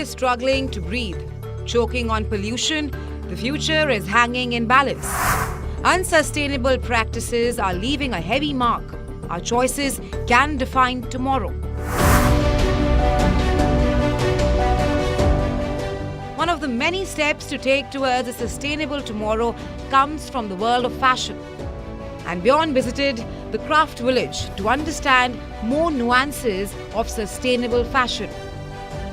is struggling to breathe. Choking on pollution, the future is hanging in balance. Unsustainable practices are leaving a heavy mark. Our choices can define tomorrow. One of the many steps to take towards a sustainable tomorrow comes from the world of fashion. And WION visited the craft village to understand more nuances of sustainable fashion.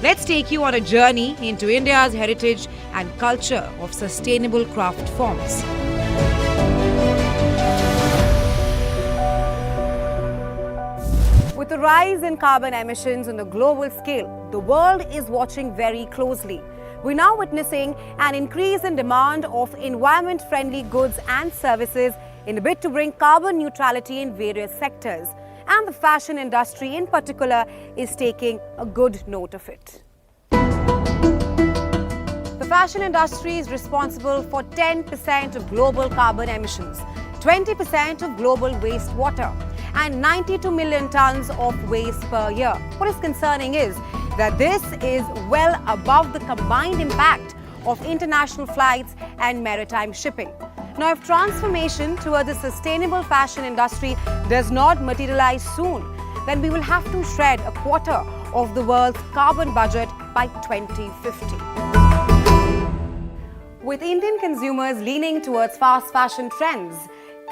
Let's take you on a journey into India's heritage and culture of sustainable craft forms. With the rise in carbon emissions on a global scale, the world is watching very closely. We're now witnessing an increase in demand of environment-friendly goods and services in a bid to bring carbon neutrality in various sectors. And the fashion industry in particular is taking a good note of it. The fashion industry is responsible for 10% of global carbon emissions, 20% of global wastewater, and 92 million tons of waste per year. What is concerning is that this is well above the combined impact of international flights and maritime shipping. Now, if transformation towards a sustainable fashion industry does not materialize soon, then we will have to shred a quarter of the world's carbon budget by 2050. With Indian consumers leaning towards fast fashion trends,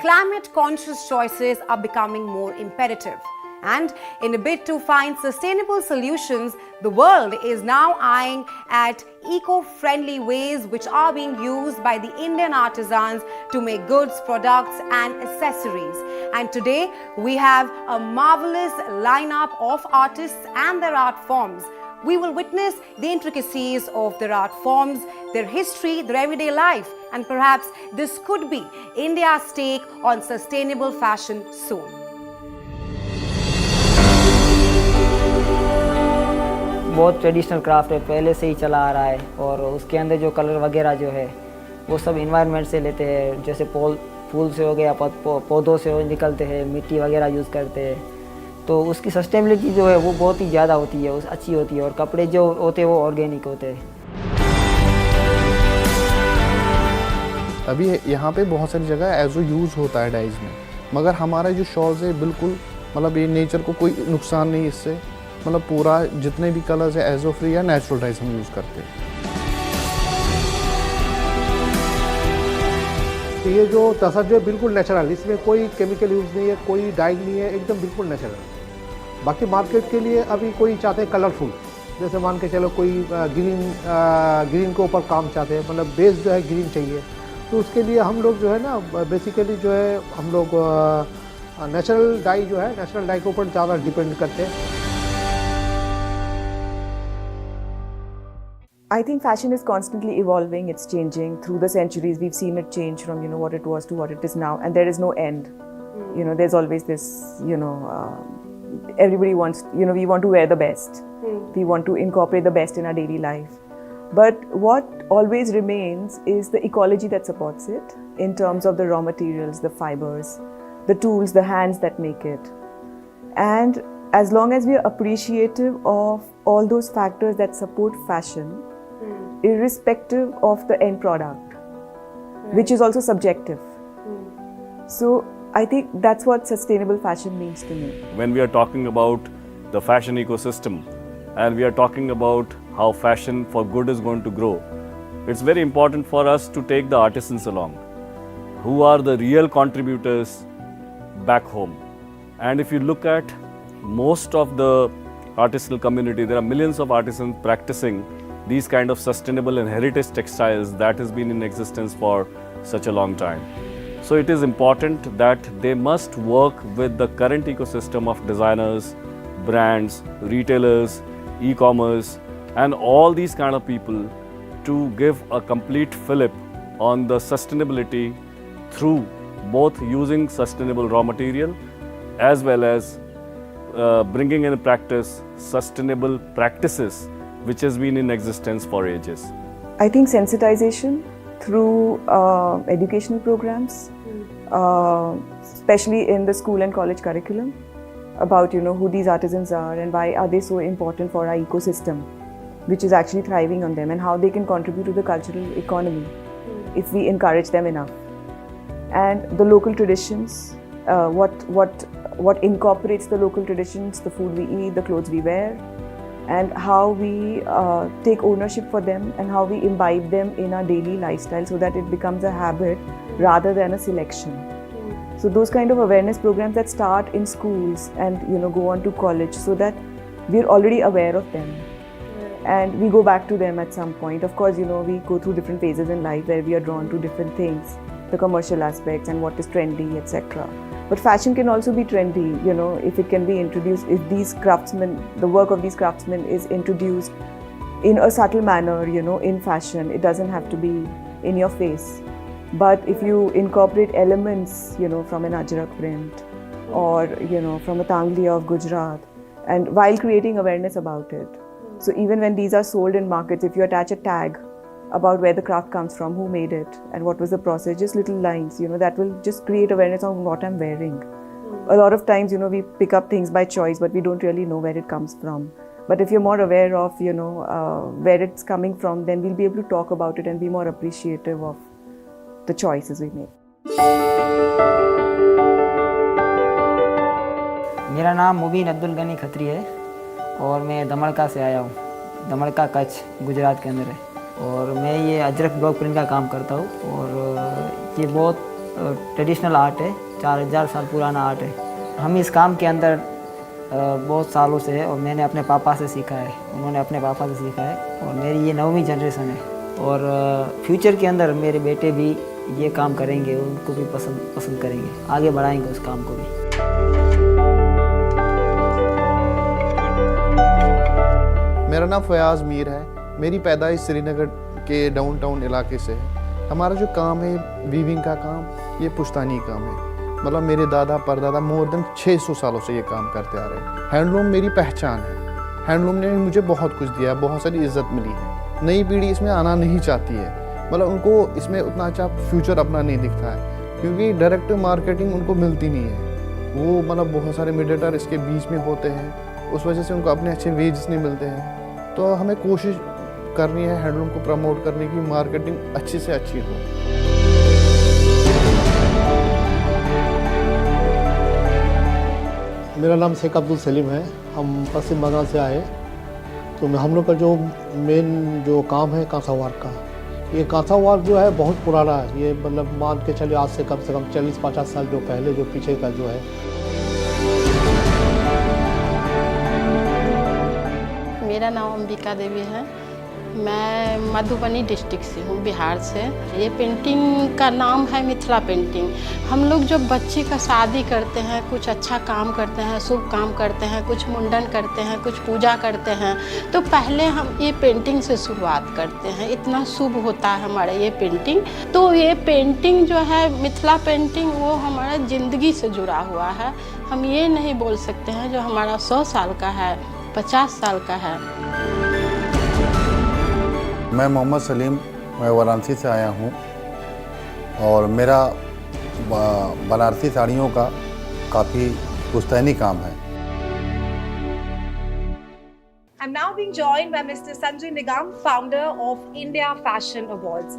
climate-conscious choices are becoming more imperative. And in a bid to find sustainable solutions, the world is now eyeing at eco-friendly ways which are being used by the Indian artisans to make goods, products and accessories. And today we have a marvelous lineup of artists and their art forms. We will witness the intricacies of their art forms, their history, their everyday life, and perhaps this could be India's take on sustainable fashion soon. बहुत traditional craft है, पहले से ही चला आ रहा है और उसके अंदर जो कलर वगैरह जो है वो सब इन्वायरमेंट से लेते हैं, जैसे फूल से हो गया, पौधों से हो निकलते हैं, मिट्टी वगैरह यूज़ करते हैं, तो उसकी सस्टेनेबिलिटी जो है वो बहुत ही ज़्यादा होती है, अच्छी होती है और कपड़े जो होते हैं वो ऑर्गेनिक होते हैं। अभी यहाँ पे बहुत सारी जगह एज यूज़ होता है डाइज में, मगर हमारा जो शॉल्स है बिल्कुल मतलब ये नेचर को कोई नुकसान नहीं इससे, मतलब पूरा जितने भी कलर्स है एज फ्री या नेचुरल डाइज हम यूज़ करते हैं। ये जो तसर जो है बिल्कुल नेचुरल, इसमें कोई केमिकल यूज़ नहीं है, कोई डाई नहीं है, एकदम बिल्कुल नेचुरल। बाकी मार्केट के लिए अभी कोई चाहते हैं कलरफुल, जैसे मान के चलो कोई ग्रीन के ऊपर काम चाहते हैं, मतलब बेस जो है ग्रीन चाहिए, तो उसके लिए हम लोग जो है ना बेसिकली जो है हम लोग नेचुरल डाई जो है नेचुरल डाई के ऊपर ज़्यादा डिपेंड करते हैं। I think fashion is constantly evolving, it's changing. Through the centuries, we've seen it change from, what it was to what it is now. And there is no end. There's always this, everybody wants, we want to wear the best. We want to incorporate the best in our daily life. But what always remains is the ecology that supports it in terms of the raw materials, the fibers, the tools, the hands that make it. And as long as we are appreciative of all those factors that support fashion, irrespective of the end product, which is also subjective. So I think that's what sustainable fashion means to me. When we are talking about the fashion ecosystem and we are talking about how fashion for good is going to grow, it's very important for us to take the artisans along, who are the real contributors back home. And if you look at most of the artisanal community, there are millions of artisans practicing these kind of sustainable and heritage textiles that has been in existence for such a long time. So it is important that they must work with the current ecosystem of designers, brands, retailers, e-commerce and all these kind of people to give a complete fillip on the sustainability through both using sustainable raw material as well as bringing in practice sustainable practices which has been in existence for ages. I think sensitization through educational programs, especially in the school and college curriculum, about who these artisans are and why are they so important for our ecosystem, which is actually thriving on them, and how they can contribute to the cultural economy if we encourage them enough. And the local traditions, what incorporates the local traditions, the food we eat, the clothes we wear, and how we take ownership for them and how we imbibe them in our daily lifestyle so that it becomes a habit rather than a selection. So those kind of awareness programs that start in schools and go on to college, so that we're already aware of them and we go back to them at some point. Of course, we go through different phases in life where we are drawn to different things, the commercial aspects and what is trendy, etc. But fashion can also be trendy, if it can be introduced, if these craftsmen, the work of these craftsmen is introduced in a subtle manner, in fashion. It doesn't have to be in your face. But if you incorporate elements, from an Ajrak print or, from a Tanglia of Gujarat, and while creating awareness about it. So even when these are sold in markets, if you attach a tag about where the craft comes from, who made it, and what was the process, just little lines, that will just create awareness on what I'm wearing. A lot of times, we pick up things by choice, but we don't really know where it comes from. But if you're more aware of, where it's coming from, then we'll be able to talk about it and be more appreciative of the choices we make. मेरा नाम मुबीन अब्दुल गनी खत्री है और मैं दमड़का से आया हूँ। दमड़का कच्छ गुजरात के अंदर है और मैं ये अजरक ब्लॉक प्रिंट का काम करता हूँ और ये बहुत ट्रेडिशनल आर्ट है, 4000 साल पुराना आर्ट है। हम इस काम के अंदर बहुत सालों से है और मैंने अपने पापा से सीखा है, उन्होंने अपने पापा से सीखा है और मेरी ये 9वीं जनरेशन है और फ्यूचर के अंदर मेरे बेटे भी ये काम करेंगे, उनको भी पसंद करेंगे, आगे बढ़ाएंगे उस काम को भी। मेरा नाम फयाज़ मीर है। मेरी पैदाइश श्रीनगर के डाउनटाउन इलाके से है। हमारा जो काम है वीविंग का काम, ये पुश्तानी काम है। मतलब मेरे दादा परदादा मोर देन 600 सालों से ये काम करते आ रहे हैं। हैंडलूम मेरी पहचान है। हैंडलूम ने मुझे बहुत कुछ दिया, बहुत सारी इज्जत मिली है। नई पीढ़ी इसमें आना नहीं चाहती है, मतलब उनको इसमें उतना अच्छा फ्यूचर अपना नहीं दिखता है क्योंकि डायरेक्ट मार्केटिंग उनको मिलती नहीं है। वो मतलब बहुत सारे मीडिएटर इसके बीच में होते हैं, उस वजह से उनको अपने अच्छे वेजेस नहीं मिलते हैं। तो हमें कोशिश करनी है हैंडलूम को प्रमोट करने की, मार्केटिंग अच्छी से अच्छी हो। मेरा नाम शेख अब्दुल सलीम है। हम पश्चिम बंगाल से आए। तो हम लोग का जो मेन जो काम है कांसा वर्क का, ये कांसा वर्क जो है बहुत पुराना है। ये मतलब मान के चलिए आज से कम 40-50 साल जो पहले जो पीछे का जो है। मेरा नाम अंबिका देवी है। मैं मधुबनी डिस्ट्रिक्ट से हूँ, बिहार से। ये पेंटिंग का नाम है मिथिला पेंटिंग। हम लोग जब बच्चे का शादी करते हैं, कुछ अच्छा काम करते हैं, शुभ काम करते हैं, कुछ मुंडन करते हैं, कुछ पूजा करते हैं, तो पहले हम ये पेंटिंग से शुरुआत करते हैं। इतना शुभ होता है हमारा ये पेंटिंग। तो ये पेंटिंग जो है मिथिला पेंटिंग, वो हमारा ज़िंदगी से जुड़ा हुआ है। हम ये नहीं बोल सकते हैं जो हमारा 100 साल का है, 50 साल का है। मैं मोहम्मद सलीम, मैं वाराणसी से आया हूँ और मेरा बनारसी साड़ियों का काफ़ी पुश्तैनी काम है। I'm now being joined by Mr. Sanjay Nigam, founder of India Fashion Awards.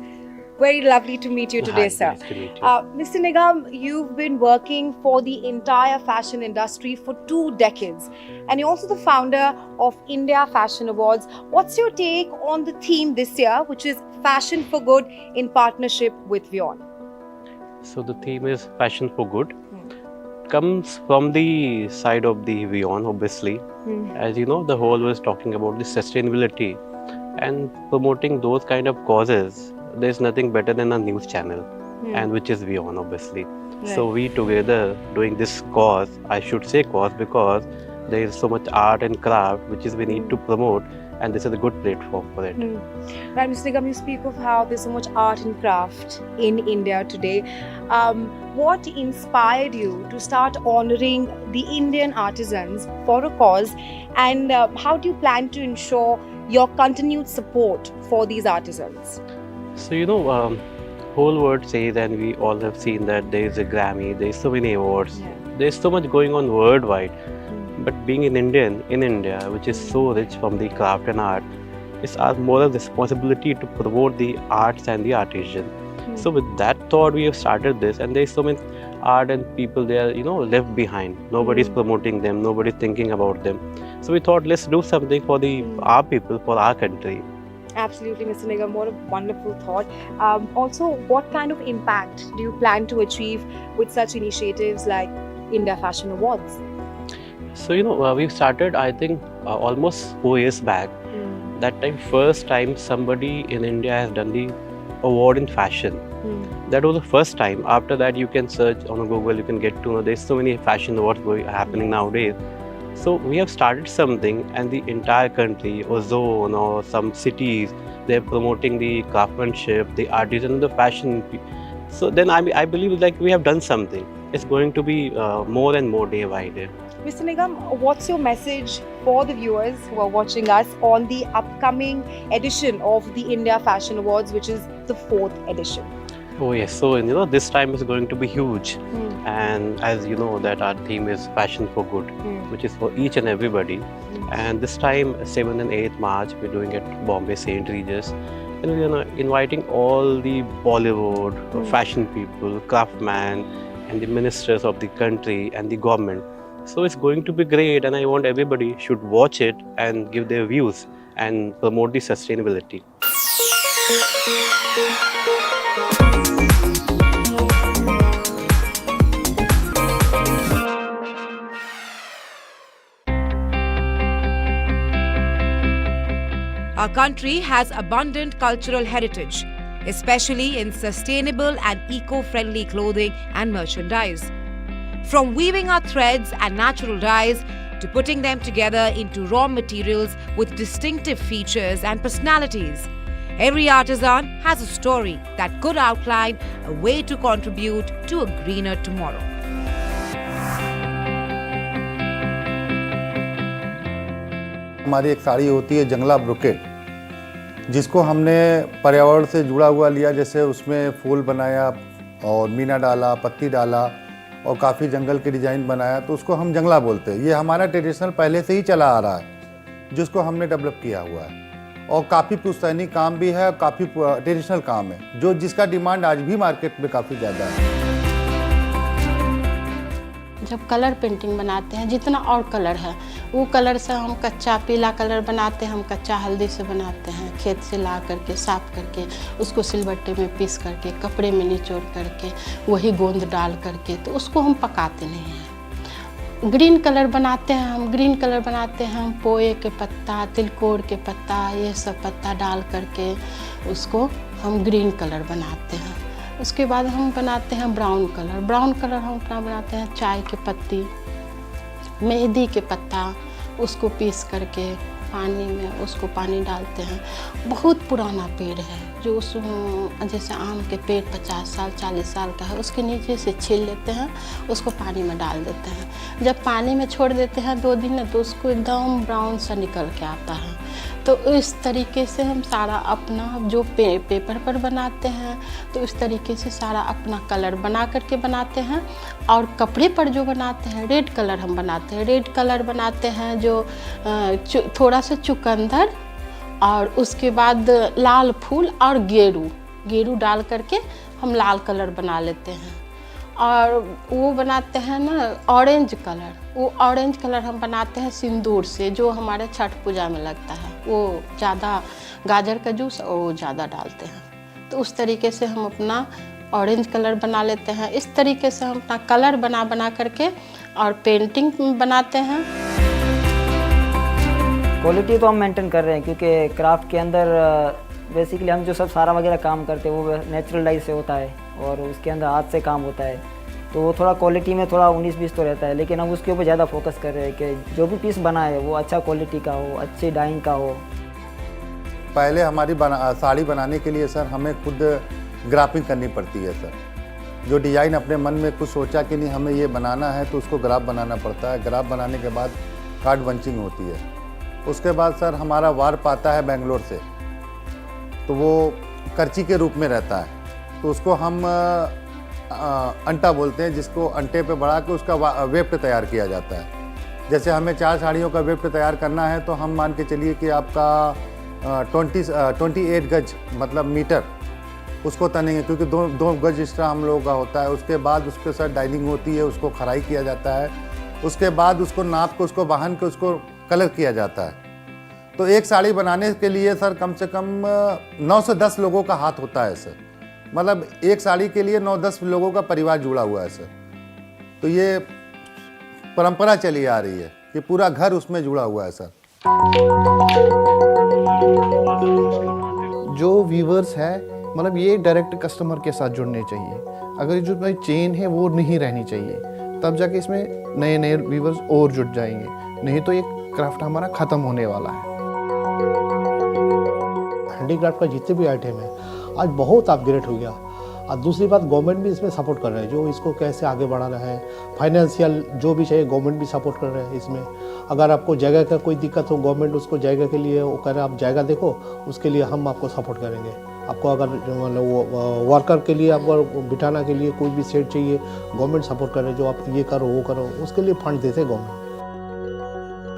Very lovely to meet you today, sir. Nice to meet you. Mr. Nigam, you've been working for the entire fashion industry for 2 decades, and you're also the founder of India Fashion Awards. What's your take on the theme this year, which is Fashion for Good in partnership with WION? So the theme is Fashion for Good. Comes from the side of the WION, obviously. As you know, the whole was talking about the sustainability and promoting those kind of causes. There's nothing better than a news channel, and which is WION, obviously. Right. So we together doing this cause, I should say cause because there is so much art and craft which is we need to promote, and this is a good platform for it. Right, Mr. Nigam, you speak of how there's so much art and craft in India today. What inspired you to start honoring the Indian artisans for a cause, and how do you plan to ensure your continued support for these artisans? So you know, whole world says, and we all have seen that there is a Grammy, there is so many awards, there is so much going on worldwide. But being an Indian in India, which is so rich from the craft and art, it's our moral responsibility to promote the arts and the artisan. So with that thought, we have started this, and there's so many art and people they are left behind. Nobody's promoting them, nobody's thinking about them. So we thought, let's do something for our people, for our country. Absolutely, Mr. Nigam, what a wonderful thought. Also, what kind of impact do you plan to achieve with such initiatives like India Fashion Awards? So we've started, I think, almost 4 years back. That time, first time somebody in India has done the award in fashion. That was the first time. After that, you can search on Google, you can get to know there's so many fashion awards happening nowadays. So we have started something, and the entire country or zone or some cities, they're promoting the craftsmanship, the artisan, the fashion. So then I believe like we have done something. It's going to be more and more day by day. Mr. Nigam, what's your message for the viewers who are watching us on the upcoming edition of the India Fashion Awards, which is the 4th edition? Oh yes, so this time is going to be huge. And as you know that our theme is Fashion for Good, which is for each and everybody. And this time, 7th and 8th March, we're doing at Bombay St. Regis. And we're inviting all the Bollywood, fashion people, craftsmen, and the ministers of the country and the government. So it's going to be great, and I want everybody should watch it and give their views and promote the sustainability. Our country has abundant cultural heritage, especially in sustainable and eco-friendly clothing and merchandise. From weaving our threads and natural dyes to putting them together into raw materials with distinctive features and personalities, every artisan has a story that could outline a way to contribute to a greener tomorrow. हमारी एक साड़ी होती है जंगला brocade, जिसको हमने पर्यावरण से जुड़ा हुआ लिया। जैसे उसमें फूल बनाया और मीना डाला, पत्ती डाला और काफ़ी जंगल के डिज़ाइन बनाया, तो उसको हम जंगला बोलते हैं। ये हमारा ट्रेडिशनल पहले से ही चला आ रहा है, जिसको हमने डेवलप किया हुआ है और काफ़ी पुश्तैनी काम भी है, काफ़ी ट्रेडिशनल काम है, जिसका डिमांड आज भी मार्केट में काफ़ी ज़्यादा है। जब कलर पेंटिंग बनाते हैं, जितना और कलर है वो कलर से हम कच्चा पीला कलर बनाते हैं, हम कच्चा हल्दी से बनाते हैं, खेत से ला करके साफ करके उसको सिलबट्टे में पीस करके कपड़े में निचोड़ करके वही गोंद डाल करके, तो उसको हम पकाते नहीं हैं। ग्रीन कलर बनाते हैं हम, ग्रीन कलर बनाते हैं हम पोए के पत्ता, तिलकोर के पत्ता, ये सब पत्ता डाल करके उसको हम ग्रीन कलर बनाते हैं। उसके बाद हम बनाते हैं ब्राउन कलर। ब्राउन कलर हम अपना बनाते हैं चाय के पत्ती, मेहंदी के पत्ता, उसको पीस करके पानी में उसको पानी डालते हैं। बहुत पुराना पेड़ है जो उस जैसे आम के पेड़ 50 साल 40 साल का है, उसके नीचे से छील लेते हैं, उसको पानी में डाल देते हैं। जब पानी में छोड़ देते हैं 2 दिन, तो उसको एकदम ब्राउन सा निकल के आता है। तो इस तरीके से हम सारा अपना जो पेपर पर बनाते हैं, तो इस तरीके से सारा अपना कलर बना करके बनाते हैं। और कपड़े पर जो बनाते हैं रेड कलर हम बनाते हैं। रेड कलर बनाते हैं जो थोड़ा सा चुकंदर और उसके बाद लाल फूल और गेरू डाल करके हम लाल कलर बना लेते हैं। और वो बनाते हैं ना ऑरेंज कलर, वो ऑरेंज कलर हम बनाते हैं सिंदूर से, जो हमारे छठ पूजा में लगता है। वो ज़्यादा गाजर का जूस वो ज़्यादा डालते हैं, तो उस तरीके से हम अपना ऑरेंज कलर बना लेते हैं। इस तरीके से हम अपना कलर बना करके और पेंटिंग बनाते हैं। क्वालिटी तो हम मेंटेन कर रहे हैं, क्योंकि क्राफ्ट के अंदर बेसिकली हम जो सब सारा वगैरह काम करते हैं वो नेचुरल डाई से होता है और उसके अंदर हाथ से काम होता है, तो वो थोड़ा क्वालिटी में थोड़ा 19-20 तो रहता है। लेकिन हम उसके ऊपर ज़्यादा फोकस कर रहे हैं कि जो भी पीस बना है वो अच्छा क्वालिटी का हो, अच्छी डाइंग का हो। पहले हमारी साड़ी बनाने के लिए सर हमें खुद ग्राफिंग करनी पड़ती है सर। जो डिज़ाइन अपने मन में कुछ सोचा कि नहीं हमें ये बनाना है, तो उसको ग्राफ बनाना पड़ता है। ग्राफ बनाने के बाद कार्ड बंचिंग होती है। उसके बाद सर हमारा वार्प आता है बेंगलोर से, तो वो करची के रूप में रहता है, तो उसको हम अंटा बोलते हैं, जिसको अंटे पे बढ़ा के उसका वेफ्ट तैयार किया जाता है। जैसे हमें 4 साड़ियों का वेफ्ट तैयार करना है, तो हम मान के चलिए कि आपका 28 गज मतलब मीटर उसको तनेंगे, क्योंकि दो गज एक्स्ट्रा हम लोगों का होता है। उसके बाद उसके साथ डाइनिंग होती है, उसको खराई किया जाता है, उसके बाद उसको नाप के उसको बांध के उसको कलर किया जाता है। तो एक साड़ी बनाने के लिए सर कम से कम 9 से 10 लोगों का हाथ होता है सर। मतलब एक साड़ी के लिए 9-10 लोगों का परिवार जुड़ा हुआ है सर। तो ये परंपरा चली आ रही है कि पूरा घर उसमें जुड़ा हुआ है सर। जो व्यूवर्स है मतलब ये डायरेक्ट कस्टमर के साथ जुड़ने चाहिए। अगर जो भाई चेन है वो नहीं रहनी चाहिए, तब जाके इसमें नए नए व्यूवर्स और जुड़ जाएंगे, नहीं तो ये क्राफ्ट हमारा ख़त्म होने वाला है। हैंडीक्राफ्ट का जितने भी आइटम है आज बहुत अपग्रेड हो गया। और दूसरी बात, गवर्नमेंट भी इसमें सपोर्ट कर रहा है, जो इसको कैसे आगे बढ़ाना है, फाइनेंशियल जो भी चाहिए गवर्नमेंट भी सपोर्ट कर रहा है इसमें। अगर आपको जगह का कोई दिक्कत हो, गवर्नमेंट उसको जगह के लिए वो कह रहे हैं आप जगह देखो, उसके लिए हम आपको सपोर्ट करेंगे। आपको अगर मतलब वो वर्कर के लिए आपको बिठाना के लिए कोई भी सेट चाहिए, गवर्नमेंट सपोर्ट कर रहे है, जो आप ये करो वो करो, उसके लिए फंड देते हैं गवर्नमेंट।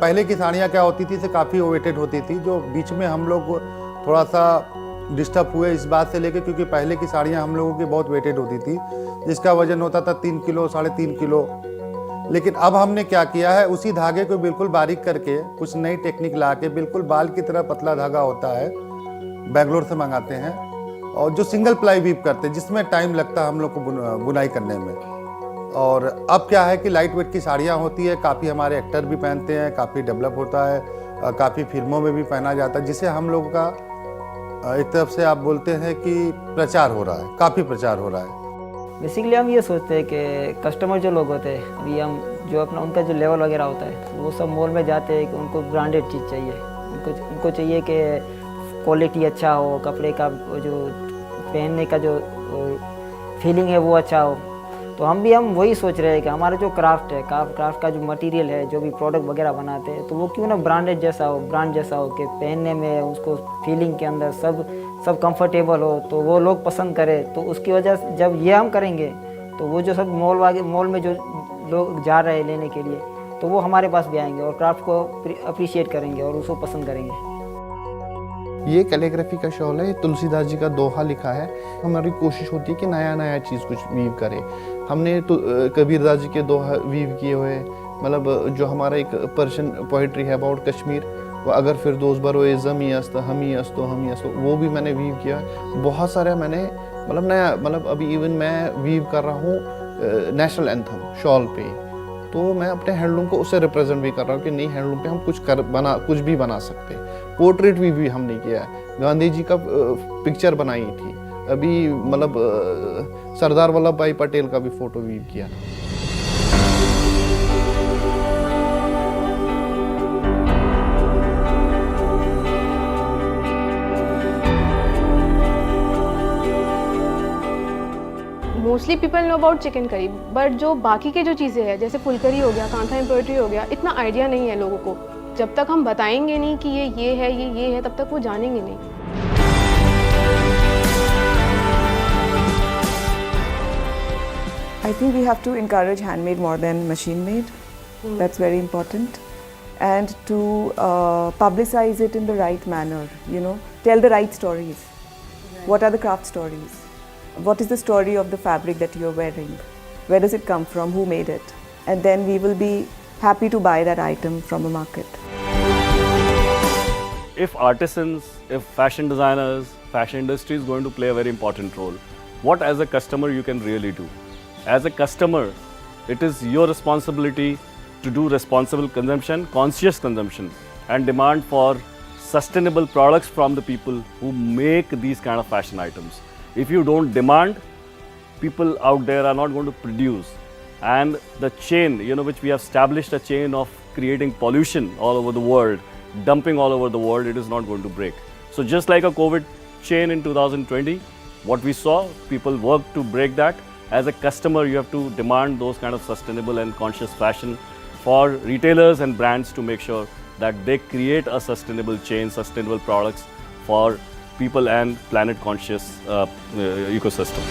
पहले की साड़ियाँ क्या होती थी, काफ़ी ओवेटेड होती थी, जो बीच में हम लोग थोड़ा सा डिस्टर्ब हुए इस बात से लेके, क्योंकि पहले की साड़ियाँ हम लोगों की बहुत वेटेड होती थी, जिसका वजन होता था 3 किलो 3.5 किलो। लेकिन अब हमने क्या किया है, उसी धागे को बिल्कुल बारीक करके कुछ नई टेक्निक ला के बिल्कुल बाल की तरह पतला धागा होता है, बेंगलोर से मंगाते हैं, और जो सिंगल प्लाई वीव करते हैं, जिसमें टाइम लगता है हम लोग को बुनाई करने में। और अब क्या है कि लाइट वेट की साड़ियाँ होती है, काफ़ी हमारे एक्टर भी पहनते हैं, काफ़ी डेवलप होता है, काफ़ी फिल्मों में भी पहना जाता है, जिससे हम लोग का एक तरफ से आप बोलते हैं कि प्रचार हो रहा है, काफ़ी प्रचार हो रहा है। बेसिकली हम ये सोचते हैं कि कस्टमर जो लोग होते हैं, अभी हम जो अपना उनका जो लेवल वगैरह होता है, वो सब मॉल में जाते हैं कि उनको ब्रांडेड चीज़ चाहिए, उनको चाहिए कि क्वालिटी अच्छा हो, कपड़े का जो पहनने का जो फीलिंग है वो अच्छा हो। तो हम वही सोच रहे हैं कि हमारा जो क्राफ्ट है, क्राफ्ट का जो मटेरियल है, जो भी प्रोडक्ट वगैरह बनाते हैं, तो वो क्यों ना ब्रांडेड जैसा हो, ब्रांड जैसा हो, कि पहनने में उसको फीलिंग के अंदर सब कंफर्टेबल हो, तो वो लोग पसंद करें। तो उसकी वजह से जब ये हम करेंगे तो वो जो सब मॉल में जो लोग जा रहे हैं लेने के लिए, तो वो हमारे पास भी आएंगे और क्राफ्ट को अप्रिशिएट करेंगे और उसको पसंद करेंगे। ये कैलीग्राफी का शॉल है, तुलसीदास जी का दोहा लिखा है। हमारी कोशिश होती है कि नया नया चीज़ कुछ वीव करे। हमने तो कबीरदास जी के दोहा वीव किए हुए, मतलब जो हमारा एक पर्शियन पोइट्री है अबाउट कश्मीर, वो अगर फिर दोस्त बरोए ज़मी अस्त हमी अस्तो, वो भी मैंने वीव किया। बहुत सारे मैंने मतलब नया, मतलब अभी इवन मैं वीव कर रहा हूँ नेशनल एंथम शॉल पे, तो मैं अपने हैंडलूम को उससे रिप्रेजेंट भी कर रहा हूँ कि नहीं, हैंडलूम पे हम कुछ भी बना सकते हैं। पोर्ट्रेट भी हमने किया है, गांधी जी का पिक्चर बनाई थी, अभी मतलब सरदार वल्लभ भाई पटेल का भी फोटो वीव किया था। Mostly people know about chicken curry, but जो बाकी के जो चीज़ें हैं जैसे फुलकरी हो गया, कांथा एम्ब्रॉयडरी हो गया, इतना आइडिया नहीं है लोगों को। जब तक हम बताएंगे नहीं कि ये है ये है, तब तक वो जानेंगे नहीं। I think we have to encourage handmade more than machine made. That's very important. And to publicize it in the right manner, you know, tell the right stories. What are the craft stories? What is the story of the fabric that you're wearing? Where does it come from? Who made it? And then we will be happy to buy that item from a market. If artisans, if fashion designers, fashion industry is going to play a very important role, what as a customer you can really do? As a customer, it is your responsibility to do responsible consumption, conscious consumption, and demand for sustainable products from the people who make these kind of fashion items. If you don't demand, people out there are not going to produce. And the chain, which we have established a chain of creating pollution all over the world, dumping all over the world, it is not going to break. So just like a COVID chain in 2020, what we saw, people worked to break that. As a customer, you have to demand those kind of sustainable and conscious fashion for retailers and brands to make sure that they create a sustainable chain, sustainable products for people and planet conscious ecosystem.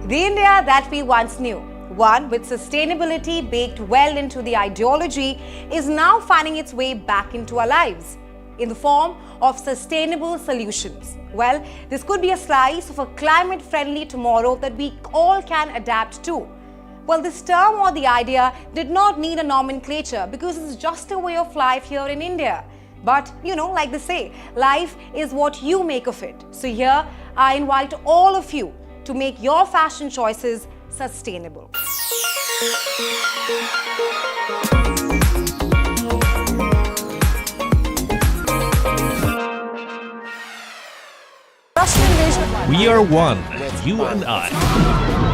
The India that we once knew. one with sustainability baked well into the ideology, is now finding its way back into our lives in the form of sustainable solutions. Well, this could be a slice of a climate-friendly tomorrow that we all can adapt to. Well, this term or the idea did not need a nomenclature because it's just a way of life here in India. But, like they say, life is what you make of it. So here, I invite all of you to make your fashion choices sustainable. We are one, you and I.